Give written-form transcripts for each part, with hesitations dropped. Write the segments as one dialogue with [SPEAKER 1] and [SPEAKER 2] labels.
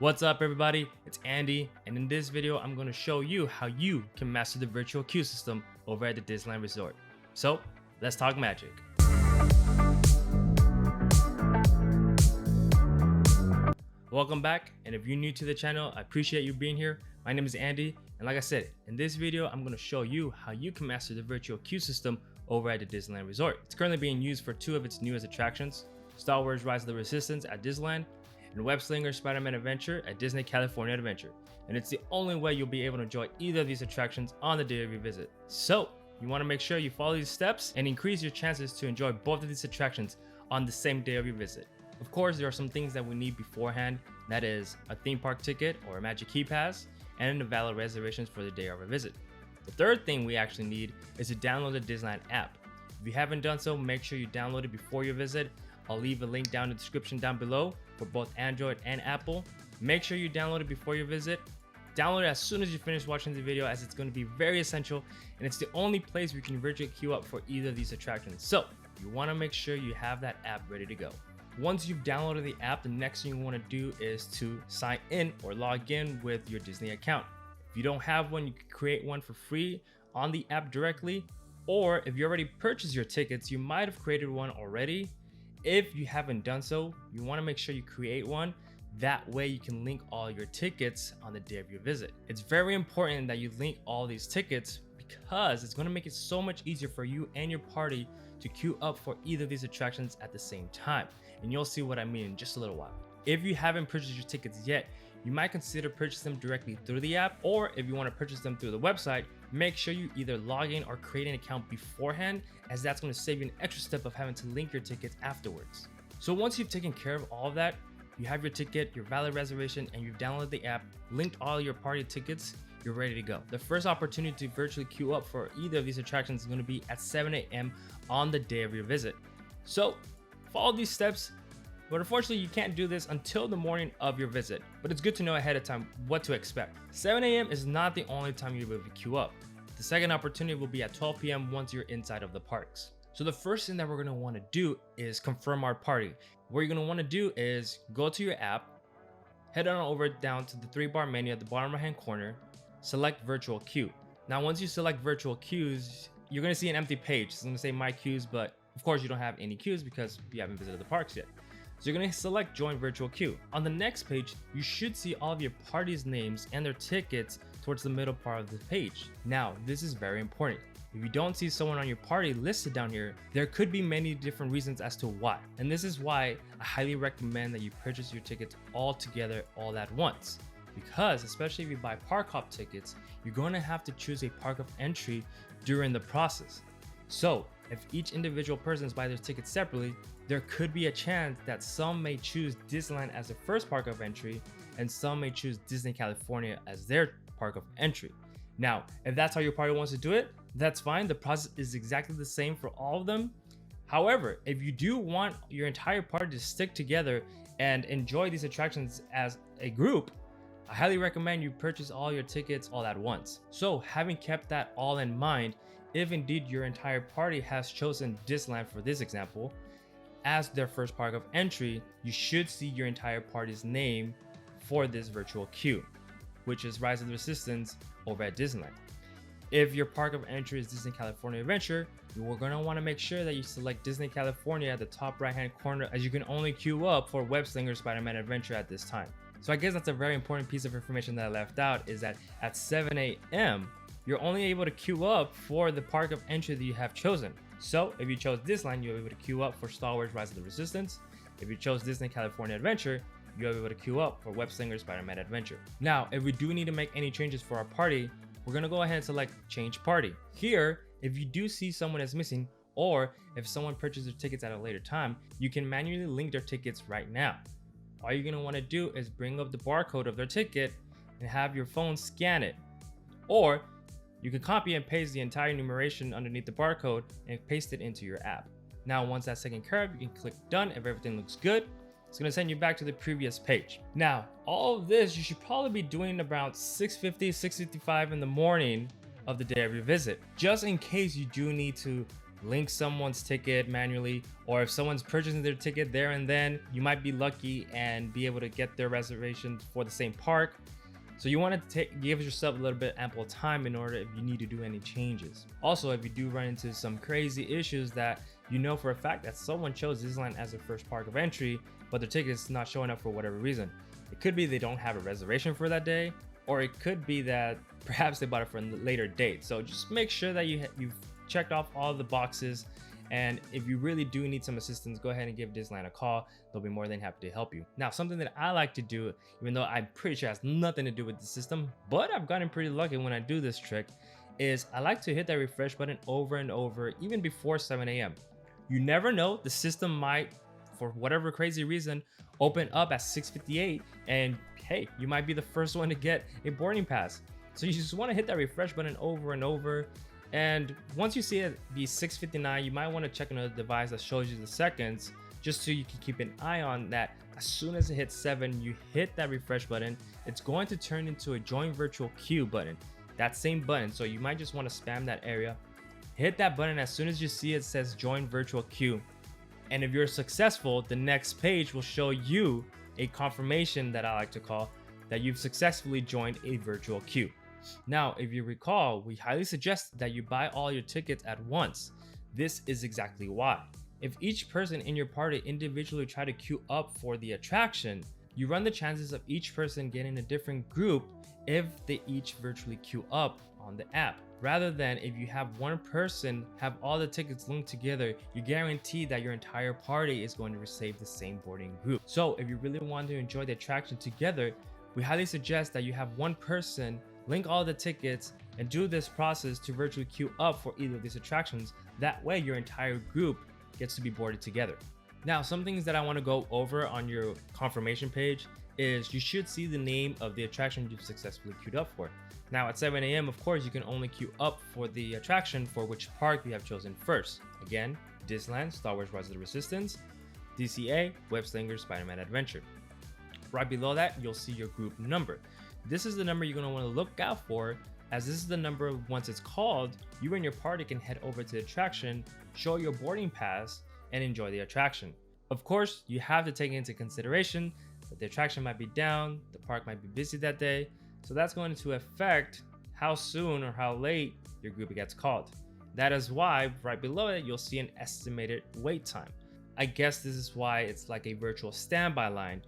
[SPEAKER 1] What's up everybody, it's Andy, and in this video I'm going to show you how you can master the virtual queue system over at the Disneyland Resort. So let's talk magic. Welcome back, and if you're new to the channel, I appreciate you being here. My name is Andy, and like I said, in this video I'm going to show you how you can master the virtual queue system over at the Disneyland Resort. It's currently being used for two of its newest attractions, Star Wars Rise of the Resistance at Disneyland and Web Slinger's Spider-Man Adventure at Disney California Adventure, and it's the only way you'll be able to enjoy either of these attractions on the day of your visit. So you want to make sure you follow these steps and increase your chances to enjoy both of these attractions on the same day of your visit. Of course, there are some things that we need beforehand, that is a theme park ticket or a Magic Key Pass and a valid reservations for the day of our visit. The third thing we actually need is to download the Disneyland app. If you haven't done so, make sure you download it before your visit. I'll leave a link down in the description down below for both Android and Apple. Make sure you download it before your visit. Download it as soon as you finish watching the video, as it's going to be very essential, and it's the only place where you can virtually queue up for either of these attractions. So you want to make sure you have that app ready to go. Once you've downloaded the app, the next thing you want to do is to sign in or log in with your Disney account. If you don't have one, you can create one for free on the app directly, or if you already purchased your tickets, you might have created one already. If you haven't done so, you want to make sure you create one. That way you can link all your tickets on the day of your visit. It's very important that you link all these tickets because it's going to make it so much easier for you and your party to queue up for either of these attractions at the same time. And you'll see what I mean in just a little while. If you haven't purchased your tickets yet, you might consider purchasing them directly through the app, or if you want to purchase them through the website, make sure you either log in or create an account beforehand, as that's going to save you an extra step of having to link your tickets afterwards. So once you've taken care of all of that, you have your ticket, your valid reservation, and you've downloaded the app, linked all your party tickets, you're ready to go. The first opportunity to virtually queue up for either of these attractions is going to be at 7 a.m. on the day of your visit. So follow these steps, but unfortunately you can't do this until the morning of your visit, but it's good to know ahead of time what to expect. 7 a.m. is not the only time you'll be able to queue up. The second opportunity will be at 12 p.m. once you're inside of the parks. So the first thing that we're going to want to do is confirm our party. What you're going to want to do is go to your app, head on over down to the 3-bar menu at the bottom right hand corner, select virtual queue. Now once you select virtual queues, you're going to see an empty page. It's going to say my queues, but of course you don't have any queues because you haven't visited the parks yet. So you're going to select join virtual queue. On the next page, you should see all of your party's names and their tickets towards the middle part of the page. Now, this is very important. If you don't see someone on your party listed down here, there could be many different reasons as to why. And this is why I highly recommend that you purchase your tickets all together all at once. Because especially if you buy park hop tickets, you're going to have to choose a park of entry during the process. So if each individual person buys their tickets separately, there could be a chance that some may choose Disneyland as the first park of entry and some may choose Disney California as their park of entry. Now, if that's how your party wants to do it, that's fine. The process is exactly the same for all of them. However, if you do want your entire party to stick together and enjoy these attractions as a group, I highly recommend you purchase all your tickets all at once. So having kept that all in mind, if indeed your entire party has chosen Disneyland for this example as their first park of entry, you should see your entire party's name for this virtual queue, which is Rise of the Resistance over at Disneyland. If your park of entry is Disney California Adventure, you are going to want to make sure that you select Disney California at the top right hand corner, as you can only queue up for Web Slinger's Spider-Man Adventure at this time. So I guess that's a very important piece of information that I left out, is that at 7 a.m. you're only able to queue up for the park of entry that you have chosen. So if you chose Disneyland, you'll be able to queue up for Star Wars Rise of the Resistance. If you chose Disney California Adventure, you'll be able to queue up for Web Slinger's Spider-Man Adventure. Now, if we do need to make any changes for our party, we're going to go ahead and select change party. Here, if you do see someone is missing, or if someone purchases their tickets at a later time, you can manually link their tickets right now. All you're going to want to do is bring up the barcode of their ticket and have your phone scan it. Or you can copy and paste the entire numeration underneath the barcode and paste it into your app. Now, once that's taken care of, you can click done. If everything looks good, it's going to send you back to the previous page. Now, all of this you should probably be doing about 6:50, 6:55 in the morning of the day of your visit, just in case you do need to link someone's ticket manually, or if someone's purchasing their ticket there and then, you might be lucky and be able to get their reservation for the same park. So you want to give yourself a little bit ample time in order if you need to do any changes. Also, if you do run into some crazy issues that you know for a fact that someone chose Disneyland as their first park of entry, but their ticket's not showing up for whatever reason. It could be they don't have a reservation for that day, or it could be that perhaps they bought it for a later date. So just make sure that you've checked off all the boxes. And if you really do need some assistance, go ahead and give Disneyland a call. They'll be more than happy to help you. Now, something that I like to do, even though I'm pretty sure it has nothing to do with the system, but I've gotten pretty lucky when I do this trick, is I like to hit that refresh button over and over, even before 7 a.m. You never know, the system might, for whatever crazy reason, open up at 6:58, and hey, you might be the first one to get a boarding pass. So you just want to hit that refresh button over and over. And once you see it be 6:59, you might want to check another device that shows you the seconds, just so you can keep an eye on that. As soon as it hits 7, you hit that refresh button. It's going to turn into a join virtual queue button, that same button. So you might just want to spam that area. Hit that button as soon as you see it says join virtual queue. And if you're successful, the next page will show you a confirmation, that I like to call, that you've successfully joined a virtual queue. Now, if you recall, we highly suggest that you buy all your tickets at once. This is exactly why. If each person in your party individually try to queue up for the attraction, you run the chances of each person getting a different group if they each virtually queue up on the app. Rather than if you have one person have all the tickets linked together, you guarantee that your entire party is going to receive the same boarding group. So if you really want to enjoy the attraction together, we highly suggest that you have one person link all the tickets and do this process to virtually queue up for either of these attractions. That way your entire group gets to be boarded together. Now, some things that I want to go over on your confirmation page is you should see the name of the attraction you've successfully queued up for. Now at 7 a.m, of course, you can only queue up for the attraction for which park you have chosen first. Again, Disneyland, Star Wars Rise of the Resistance, DCA, Web Slinger, Spider-Man Adventure. Right below that, you'll see your group number. This is the number you're going to want to look out for, as this is the number once it's called, you and your party can head over to the attraction, show your boarding pass, and enjoy the attraction. Of course, you have to take into consideration that the attraction might be down, the park might be busy that day, so that's going to affect how soon or how late your group gets called. That is why right below it, you'll see an estimated wait time. I guess this is why it's like a virtual standby line,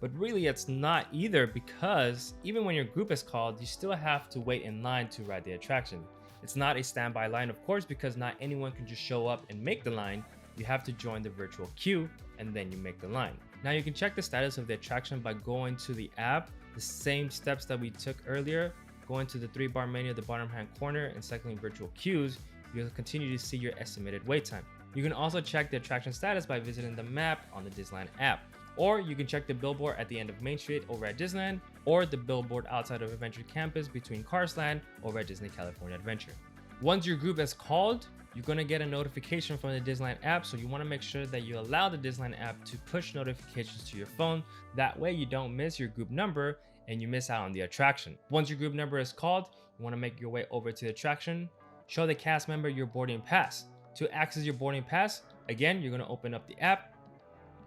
[SPEAKER 1] but really it's not either, because even when your group is called, you still have to wait in line to ride the attraction. It's not a standby line, of course, because not anyone can just show up and make the line. You have to join the virtual queue and then you make the line. Now you can check the status of the attraction by going to the app, the same steps that we took earlier, going to the 3-bar menu at the bottom hand corner and selecting virtual queues. You'll continue to see your estimated wait time. You can also check the attraction status by visiting the map on the Disneyland app. Or you can check the billboard at the end of Main Street over at Disneyland, or the billboard outside of Adventure Campus between Carsland over at Disney California Adventure. Once your group is called, you're going to get a notification from the Disneyland app, so you want to make sure that you allow the Disneyland app to push notifications to your phone. That way you don't miss your group number and you miss out on the attraction. Once your group number is called, you want to make your way over to the attraction, show the cast member your boarding pass. To access your boarding pass, again, you're going to open up the app,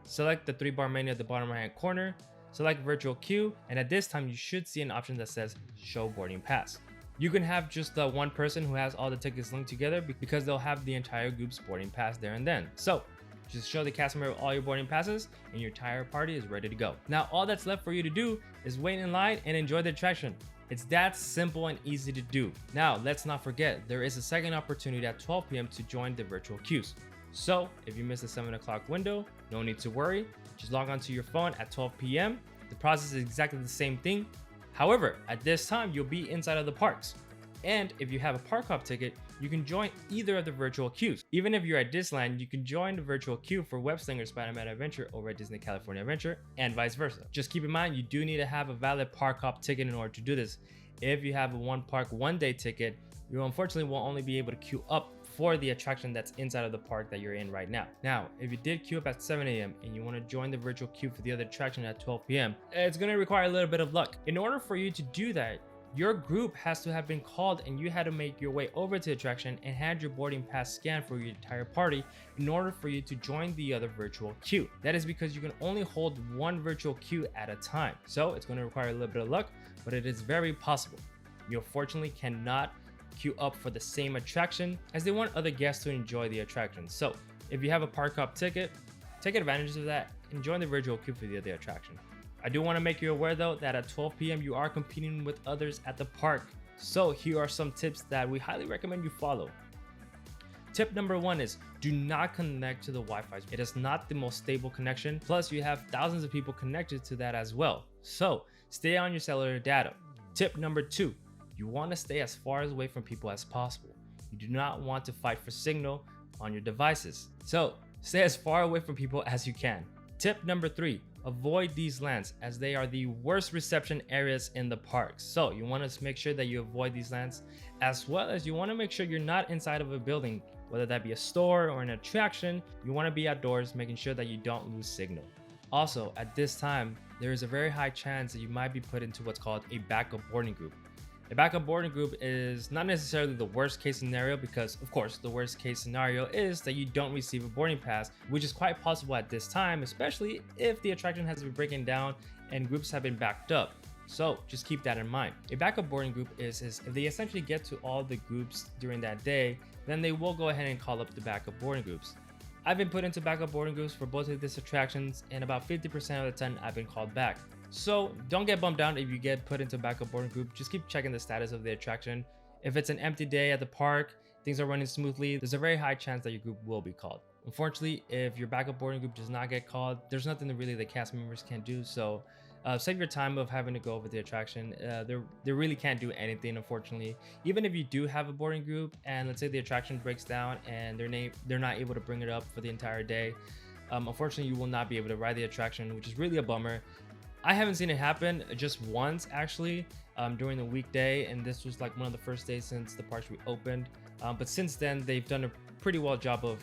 [SPEAKER 1] select the 3-bar menu at the bottom right hand corner, select virtual queue, and at this time you should see an option that says show boarding pass. You can have just the one person who has all the tickets linked together, because they'll have the entire group's boarding pass there and then. So just show the cast member all your boarding passes and your entire party is ready to go. Now all that's left for you to do is wait in line and enjoy the attraction. It's that simple and easy to do. Now let's not forget, there is a second opportunity at 12 p.m. to join the virtual queues. So if you miss the 7 o'clock window, no need to worry. Just log onto your phone at 12 p.m. The process is exactly the same thing. However, at this time, you'll be inside of the parks. And if you have a park hop ticket, you can join either of the virtual queues. Even if you're at Disneyland, you can join the virtual queue for Web Slinger Spider-Man Adventure over at Disney California Adventure, and vice versa. Just keep in mind, you do need to have a valid park hop ticket in order to do this. If you have a one park, one day ticket, you unfortunately will only be able to queue up for the attraction that's inside of the park that you're in right now. Now, if you did queue up at 7 a.m. and you want to join the virtual queue for the other attraction at 12 p.m., it's going to require a little bit of luck. In order for you to do that, Your group has to have been called and you had to make your way over to the attraction and had your boarding pass scanned for your entire party in order for you to join the other virtual queue. That is because you can only hold one virtual queue at a time. So it's going to require a little bit of luck, but it is very possible. You unfortunately cannot queue up for the same attraction as they want other guests to enjoy the attraction. So if you have a park hop ticket, take advantage of that and join the virtual queue for the other attraction. I do want to make you aware though that at 12 p.m. you are competing with others at the park. So here are some tips that we highly recommend you follow. Tip number 1 is do not connect to the Wi-Fi. It is not the most stable connection. Plus you have thousands of people connected to that as well. So stay on your cellular data. Tip number 2, you want to stay as far away from people as possible. You do not want to fight for signal on your devices. So stay as far away from people as you can. Tip number 3, avoid these lands as they are the worst reception areas in the parks. So you want to make sure that you avoid these lands, as well as you want to make sure you're not inside of a building, whether that be a store or an attraction. You want to be outdoors, making sure that you don't lose signal. Also, at this time, there is a very high chance that you might be put into what's called a backup boarding group. A backup boarding group is not necessarily the worst case scenario because, of course, the worst case scenario is that you don't receive a boarding pass, which is quite possible at this time, especially if the attraction has been breaking down and groups have been backed up. So just keep that in mind. A backup boarding group is if they essentially get to all the groups during that day, then they will go ahead and call up the backup boarding groups. I've been put into backup boarding groups for both of these attractions, and about 50% of the time I've been called back. So don't get bummed out if you get put into backup boarding group. Just keep checking the status of the attraction. If it's an empty day at the park, things are running smoothly, there's a very high chance that your group will be called. Unfortunately, if your backup boarding group does not get called, there's nothing that really the cast members can do. So save your time of having to go over the attraction. They really can't do anything, unfortunately. Even if you do have a boarding group and let's say the attraction breaks down and they're not able to bring it up for the entire day, unfortunately you will not be able to ride the attraction, which is really a bummer. I haven't seen it happen just once actually during the weekday, and this was like one of the first days since the parks reopened. But since then they've done a pretty well job of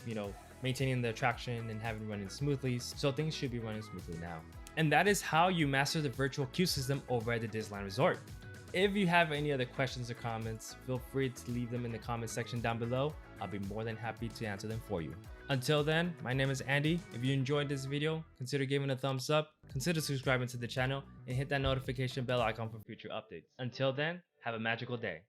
[SPEAKER 1] maintaining the attraction and having it running smoothly, so things should be running smoothly now. And that is how you master the virtual queue system over at the Disneyland Resort. If you have any other questions or comments, feel free to leave them in the comment section down below. I'll be more than happy to answer them for you. Until then, my name is Andy. If you enjoyed this video, consider giving a thumbs up, consider subscribing to the channel, and hit that notification bell icon for future updates. Until then, have a magical day.